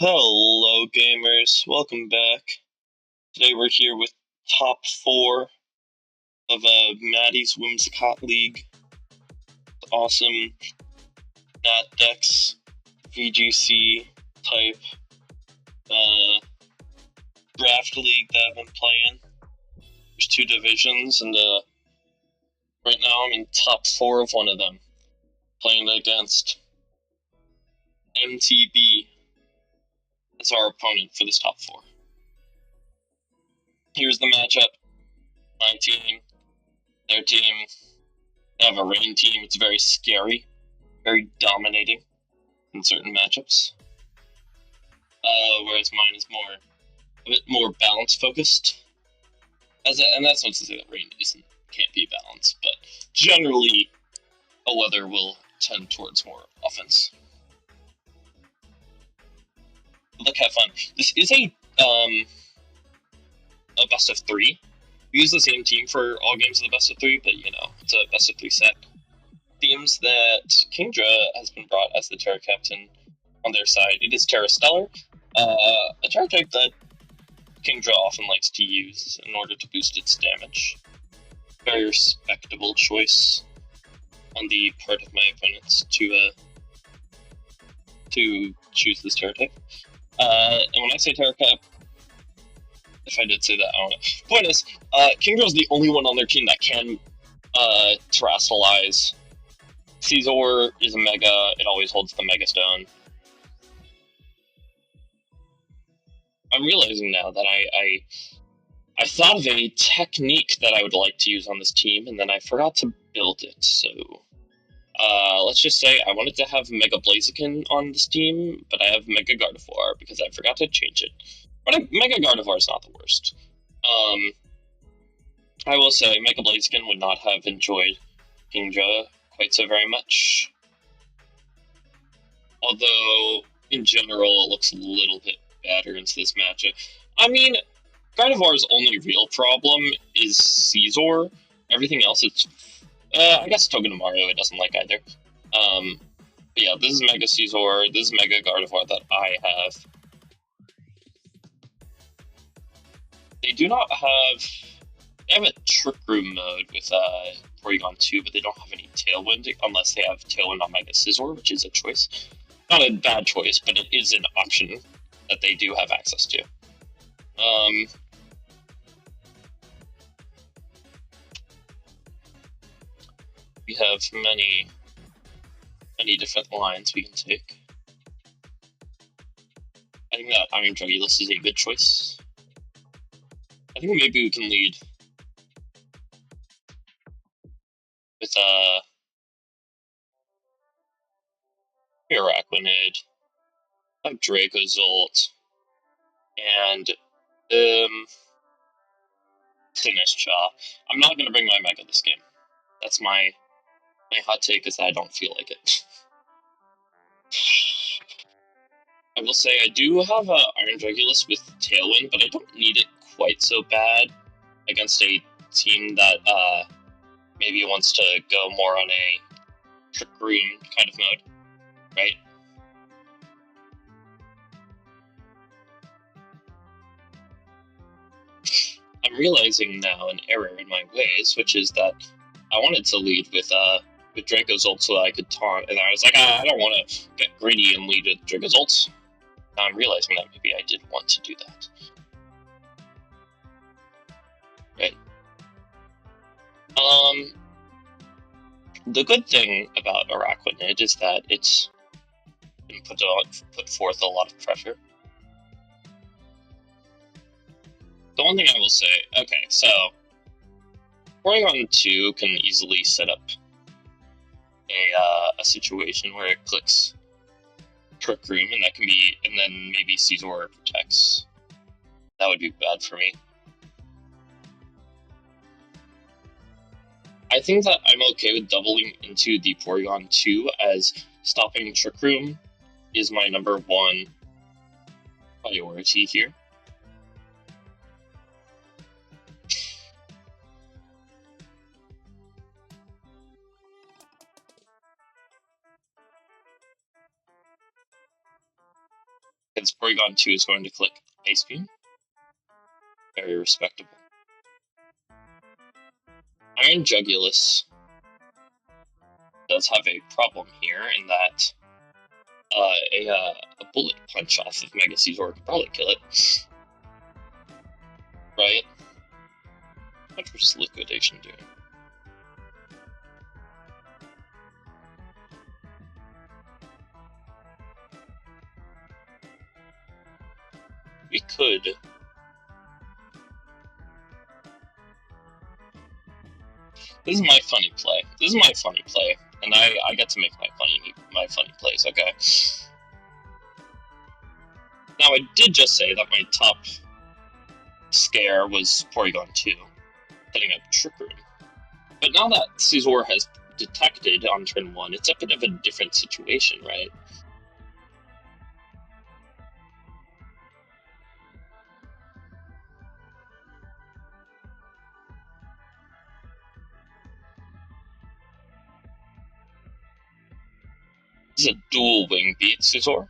Hello, gamers. Welcome back. Today we're here with top 4 of Maddie's Whimsicott League. Awesome Nat Dex VGC type draft league that I've been playing. There's 2 divisions, and right now I'm in top 4 of one of them, playing against MTB as our opponent for this top 4. Here's the matchup. My team, their team. They have a rain team. It's very scary, very dominating in certain matchups. Whereas mine is a bit more balance focused. And that's not to say that rain can't be balanced, but generally a weather will tend towards more offense. Look, have fun. This is a best of 3. We use the same team for all games of the best of 3, but it's a best of 3 set. Themes that Kingdra has been brought as the Terra Captain on their side. It is Terra Stellar, a Terra type that Kingdra often likes to use in order to boost its damage. Very respectable choice on the part of my opponents to choose this Terra type. And when I say Terra Cap, if I did say that, I don't know. Point is, Kingdra is the only one on their team that can terrestrialize. Caesar is a Mega, it always holds the Mega Stone. I'm realizing now that I thought of a technique that I would like to use on this team, and then I forgot to build it, so... let's just say I wanted to have Mega Blaziken on this team, but I have Mega Gardevoir because I forgot to change it. But Mega Gardevoir is not the worst. I will say Mega Blaziken would not have enjoyed Kingdra quite so very much. Although, in general, it looks a little bit better into this matchup. I mean, Gardevoir's only real problem is Caesar. Everything else, it's... I guess Togedemaru it doesn't like either. But yeah, this is Mega Caesar, this is Mega Gardevoir that I have. They do not have... They have a Trick Room mode with Porygon 2, but they don't have any Tailwind, unless they have Tailwind on Mega Scizor, which is a choice. Not a bad choice, but it is an option that they do have access to. We have many different lines we can take. I think that Iron Jugulus is a good choice. I think maybe we can lead with Araquanid, like Dracozolt, and Sinistcha. I'm not gonna bring my Mega this game. That's my hot take is that I don't feel like it. I will say I do have a Iron Jugulus with Tailwind, but I don't need it quite so bad against a team that maybe wants to go more on a Trick Room kind of mode, right? I'm realizing now an error in my ways, which is that I wanted to lead with Dracozolt so that I could taunt, and I was like, I don't want to get greedy and lead with Dracozolt. Now I'm realizing that maybe I did want to do that. Right. The good thing about Araquanid is that it's been put forth a lot of pressure. The one thing I will say, okay, so Porygon 2 can easily set up a situation where it clicks Trick Room, and that can be, and then maybe Caesar protects. That would be bad for me. I think that I'm okay with doubling into the Porygon 2 as stopping Trick Room is my number 1 priority here. Because Porygon 2 is going to click Ice Beam. Very respectable. Iron Jugulus does have a problem here in that a bullet punch off of Mega Caesar could probably kill it. Right? What was Liquidation doing? We could... This is my funny play. And I get to make my funny plays, okay? Now, I did just say that my top scare was Porygon 2, setting up Trick Room. But now that Caesar has detected on turn 1, it's a bit of a different situation, right? This is a dual Wing Beat Caesar.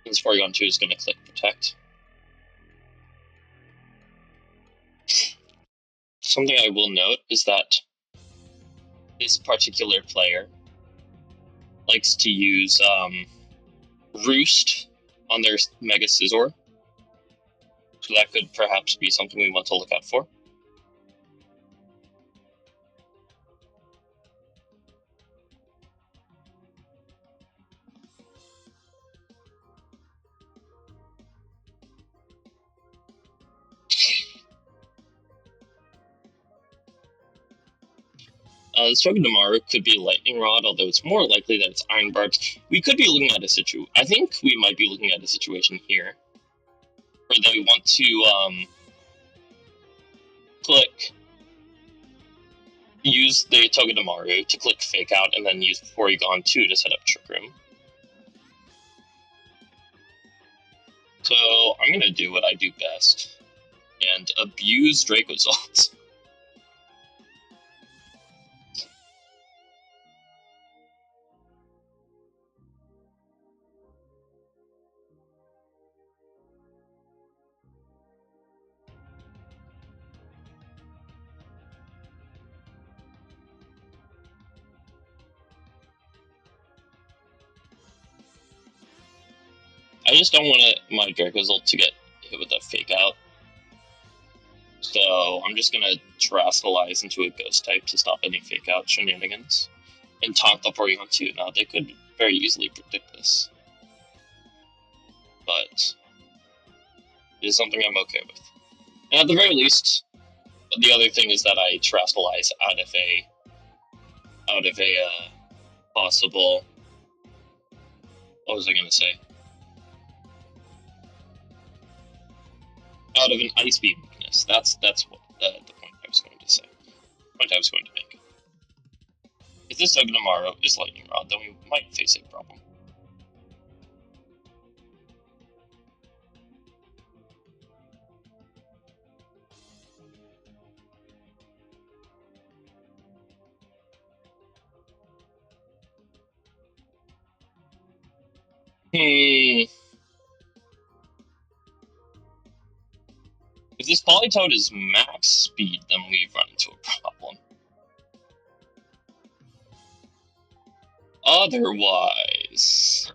This Porygon 2 is going to click Protect. Something I will note is that this particular player likes to use Roost on their Mega Scizor. So that could perhaps be something we want to look out for. This Togedemaru could be Lightning Rod, although it's more likely that it's Iron Barbs. We could be looking at a situation... I think we might be looking at a situation here where they want to use the Togedemaru to click Fake Out and then use Porygon 2 to set up Trick Room. So I'm going to do what I do best and abuse Dracozolt. I just don't want my Dracozolt to get hit with a Fake Out. So I'm just going to Terastallize into a Ghost type to stop any Fake Out shenanigans. And taunt the Porygon 2. Now, they could very easily predict this. But it is something I'm okay with. And at the very least, the other thing is that I Terastallize out of a possible... What was I going to say? Out of an Ice Beam weakness. That's what the point I was going to say. Point I was going to make. If this Togedemaru is Lightning Rod, then we might face a problem. If this Politoed is max speed, then we've run into a problem. Otherwise,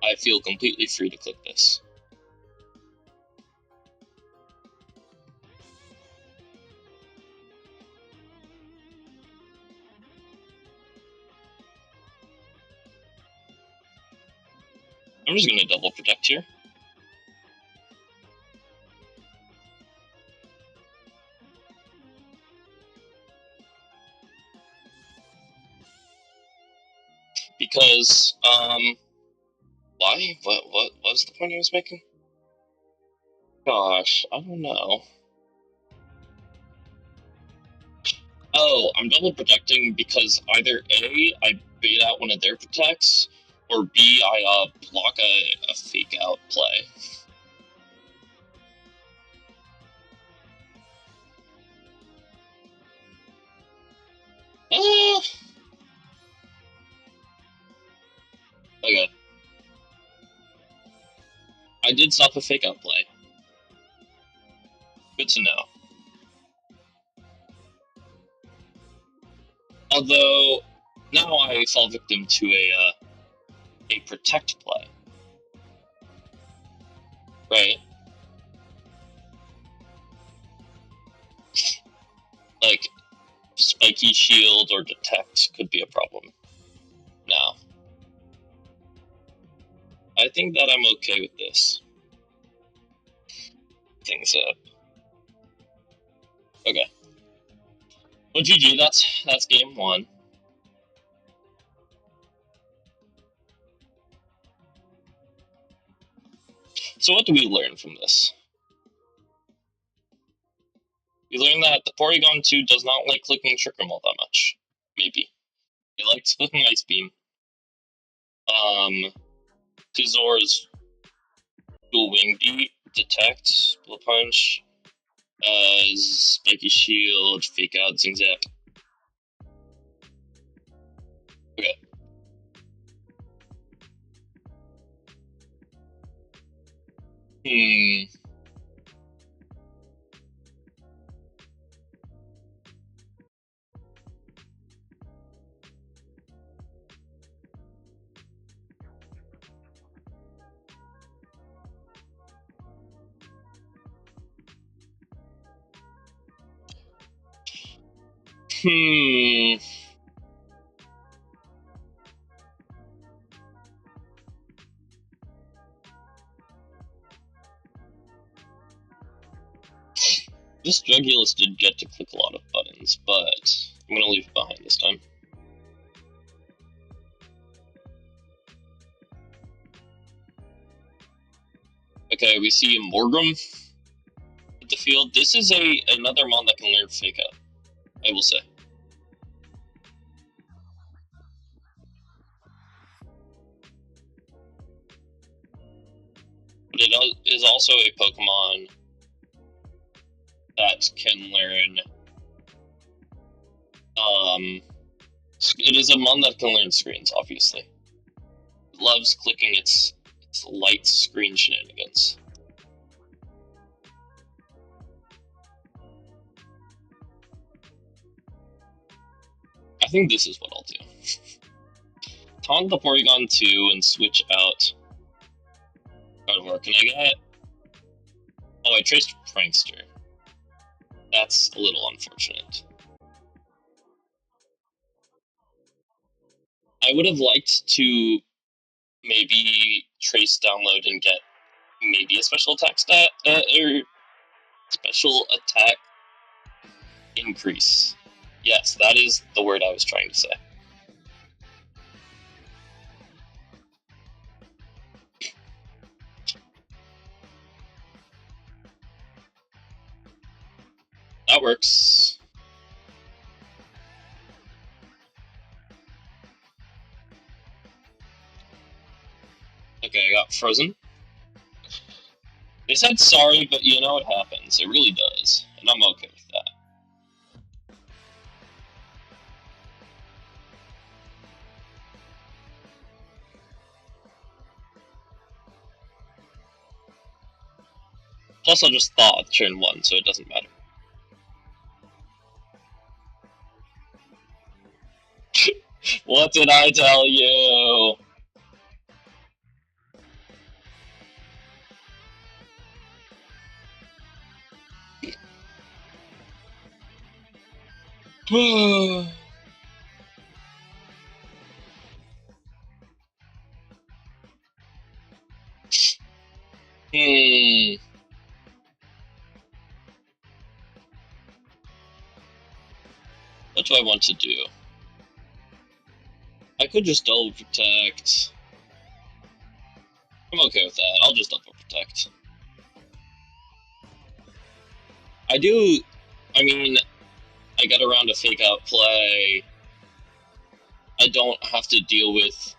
I feel completely free to click this. I'm just going to double protect here. Because, why? What was the point I was making? Gosh, I don't know. Oh, I'm double protecting because either A, I bait out one of their protects, or B, I block a Fake Out play. Okay. I did stop a fake out play. Good to know. Although, now I fall victim to a protect play. Right? Like, spiky shield or detect could be a problem. Now, I think that I'm okay with this. Things up. Okay. Well, GG, that's game one. So what do we learn from this? We learned that the Porygon 2 does not like clicking Trick Room all that much. Maybe. It likes clicking Ice Beam. Tizor's Dual Wing Beat, Detect, Blow Punch, Spiky Shield, Fake Out, Zing Zap. Okay. This Dragulus did get to click a lot of buttons, but I'm gonna leave it behind this time. Okay, we see Morgrim at the field. This is another mon that can learn Fake Out, I will say. But it is also a Pokemon that can learn. It is a mon that can learn screens, obviously. It loves clicking its light screen shenanigans. I think this is what I'll do. Taunt the Porygon 2 and switch out. What can I get? Oh, I traced Prankster. That's a little unfortunate. I would have liked to maybe trace download and get maybe a special attack stat, or special attack increase. Yes, that is the word I was trying to say. That works. Okay, I got frozen. They said sorry, but you know it happens. It really does. And I'm okay with that. Plus, I'll just thaw at turn 1, so it doesn't matter. What did I tell you? What do I want to do? I could just double protect. I'm okay with that. I'll just double protect. I mean, I got around a fake out play. I don't have to deal with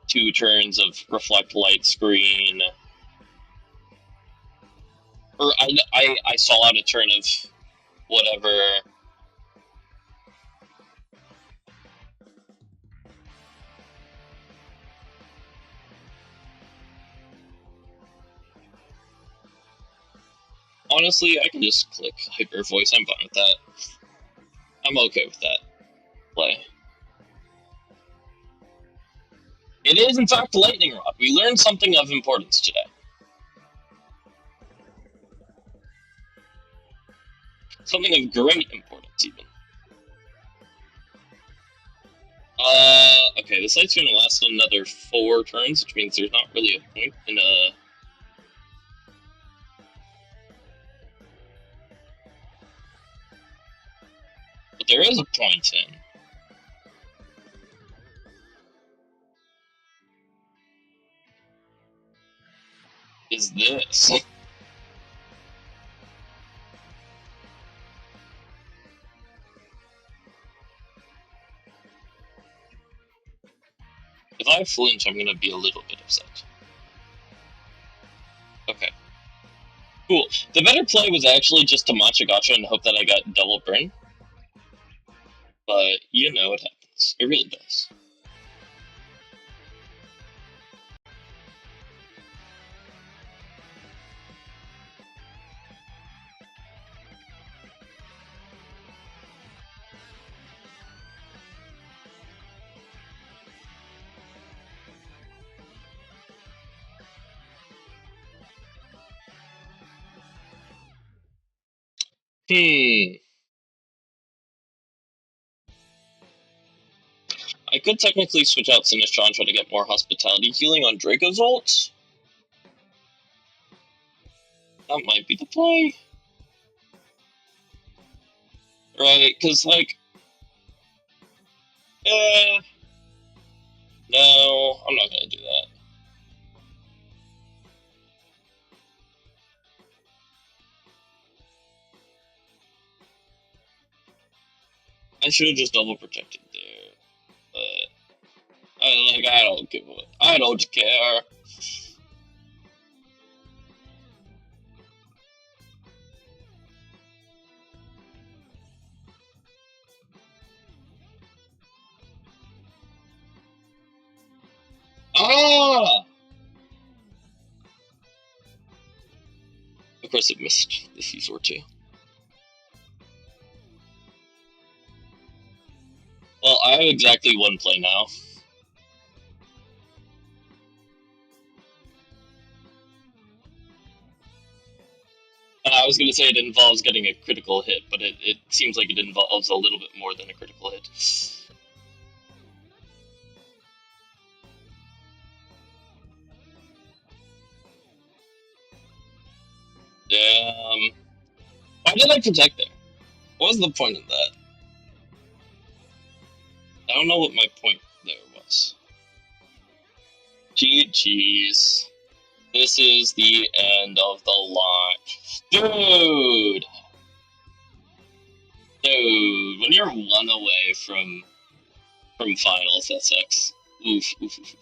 2 turns of reflect light screen. Or I saw out a turn of whatever. honestly, I can just click Hyper Voice. I'm fine with that. I'm okay with that play. It is, in fact, Lightning Rod. We learned something of importance today. Something of great importance, even. Okay, this fight's gonna last another 4 turns, which means there's not really a point in a... But there is a point in. Is this. If I flinch, I'm gonna be a little bit upset. Okay. Cool. The better play was actually just to matcha gotcha and hope that I got double burn. But, you know, it happens. It really does. I could technically switch out Sinistron and try to get more hospitality healing on Draco's ult. That might be the play. Right, because, like... no, I'm not gonna do that. I should have just double protected there. But... I don't give a... I don't care. Ah! Of course it missed the Caesar too. Well, I have exactly 1 play now. I was going to say it involves getting a critical hit, but it seems like it involves a little bit more than a critical hit. Why did I protect there? What was the point of that? I don't know what my point there was. GG's. This is the end of the line. Dude! Dude, when you're 1 away from finals, that sucks. Oof, oof, oof.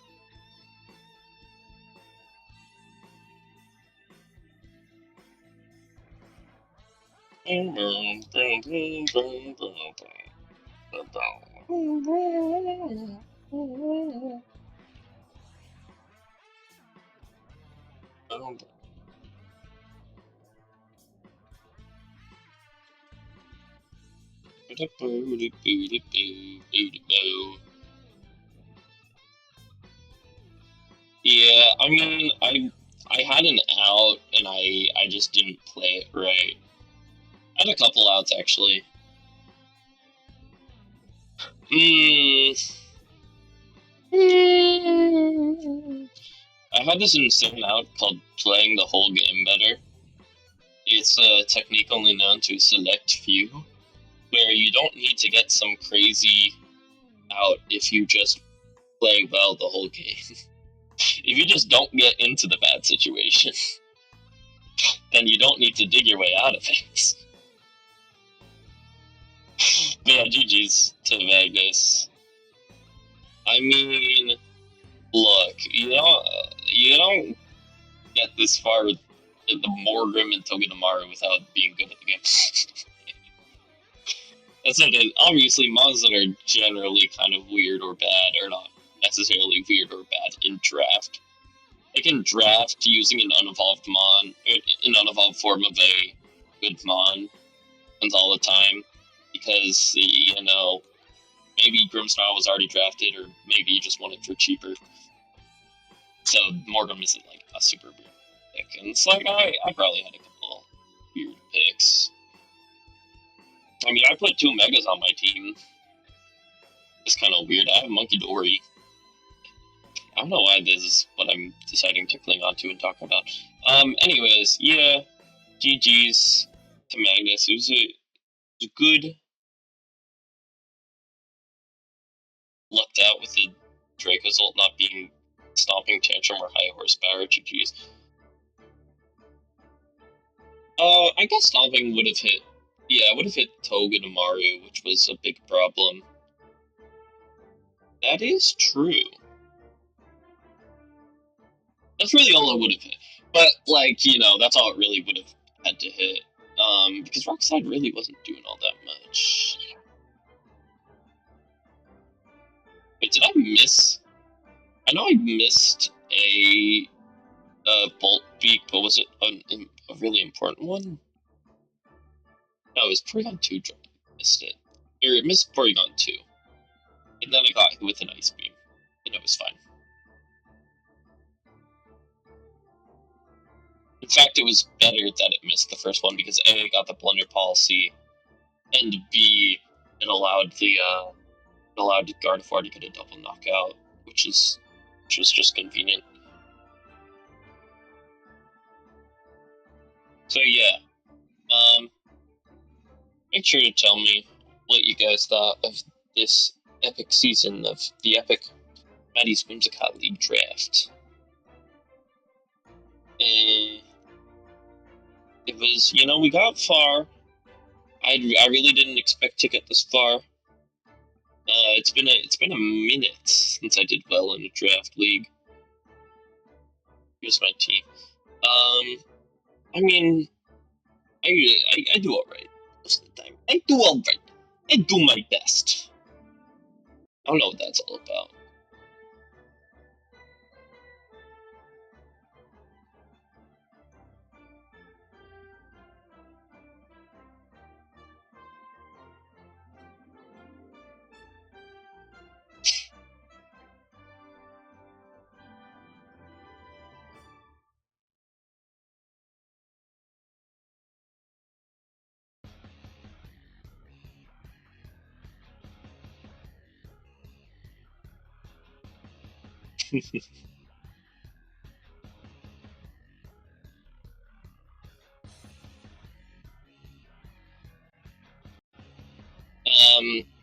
Yeah, I mean, I had an out, and I just didn't play it right. I had a couple outs, actually. I had this insane out called playing the whole game better. It's a technique only known to a select few, where you don't need to get some crazy out if you just play well the whole game. If you just don't get into the bad situation, then you don't need to dig your way out of it. But yeah, GG's to Vegas. I mean, look, you don't get this far with the Morgrim and Togedemaru without being good at the game. That's not it. Obviously, mons that are generally kind of weird or bad are not necessarily weird or bad in draft. They can draft using an unevolved mon, an unevolved form of a good Mon all the time because, you know, maybe Grimmsnarl was already drafted, or maybe you just want it for cheaper. So Morgrim isn't like a super weird pick, and it's like I probably had a couple weird picks. I mean, I put 2 Megas on my team. It's kind of weird. I have Monkey Dory. I don't know why this is what I'm deciding to cling onto and talk about. Anyways, yeah, GG's to Magnus. It was a good lucked out with the Draco's ult not being Stomping Tantrum or High Horsepower. GG's. I guess Stomping would have hit. Yeah, would have hit Toga and Maru, which was a big problem. That is true. That's really all it would have hit. But, like, you know, that's all it really would have had to hit. Because Rockslide really wasn't doing all that much. Wait, did I miss? I know I missed a Bolt Beak, but was it a really important one? No, it was Porygon 2 missed it. Or it missed Porygon 2. And then I got hit with an Ice Beam. And it was fine. In fact, it was better that it missed the first one because A, it got the Blunder Policy, and B, it allowed Gardevoir to get a double knockout, which was just convenient. So yeah, make sure to tell me what you guys thought of this epic season of the epic Maddie's Whimsicott League draft. It was, you know, we got far. I really didn't expect to get this far. It's been a minute since I did well in a draft league. Here's my team. I mean, I do alright most of the time. I do alright. I do my best. I don't know what that's all about.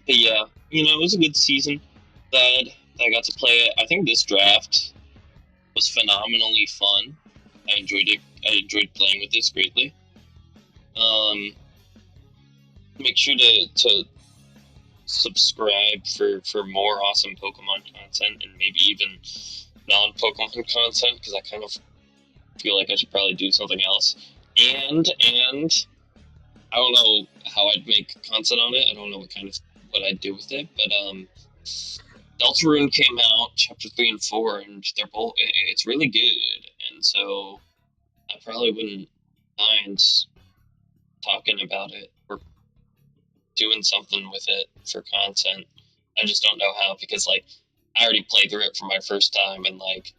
But yeah, you know, it was a good season that I got to play it. I think this draft was phenomenally fun. I enjoyed it. I enjoyed playing with this greatly. Make sure to subscribe for more awesome Pokemon content and maybe even non-Pokemon content, because I kind of feel like I should probably do something else. And I don't know how I'd make content on it. I don't know what I'd do with it, but Deltarune came out, Chapter 3 and 4, and they're both, it's really good, and so I probably wouldn't mind talking about it or doing something with it for content. I just don't know how, because, like, I already played through it for my first time, and, like,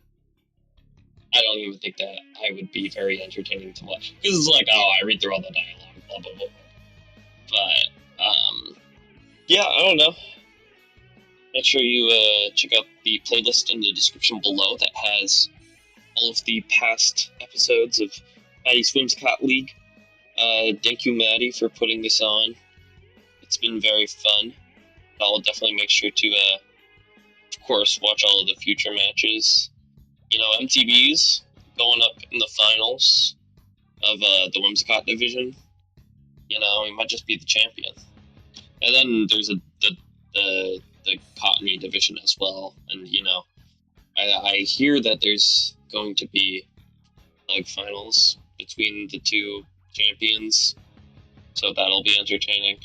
I don't even think that I would be very entertaining to watch. Because it's like, oh, I read through all the dialogue, blah, blah, blah. But, yeah, I don't know. Make sure you check out the playlist in the description below that has all of the past episodes of Maddie's Whimsicott League. Thank you, Maddie, for putting this on. It's been very fun. I'll definitely make sure to, of course, watch all of the future matches. You know, MTB's going up in the finals of the Whimsicott division. You know, he might just be the champion. And then there's the Cottony division as well. And, you know, I hear that there's going to be like finals between the two champions, so that'll be entertaining.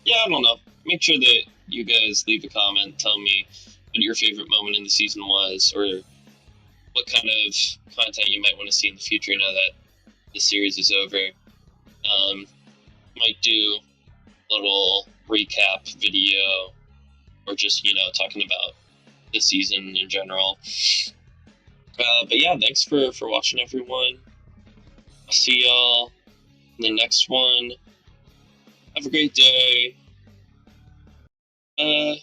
Yeah, I don't know. Make sure that you guys leave a comment, tell me what your favorite moment in the season was, or what kind of content you might want to see in the future now that the series is over. Might do a little recap video, or just talking about the season in general. But yeah, thanks for watching, everyone. I'll see y'all in the next one. Have a great day. Bye.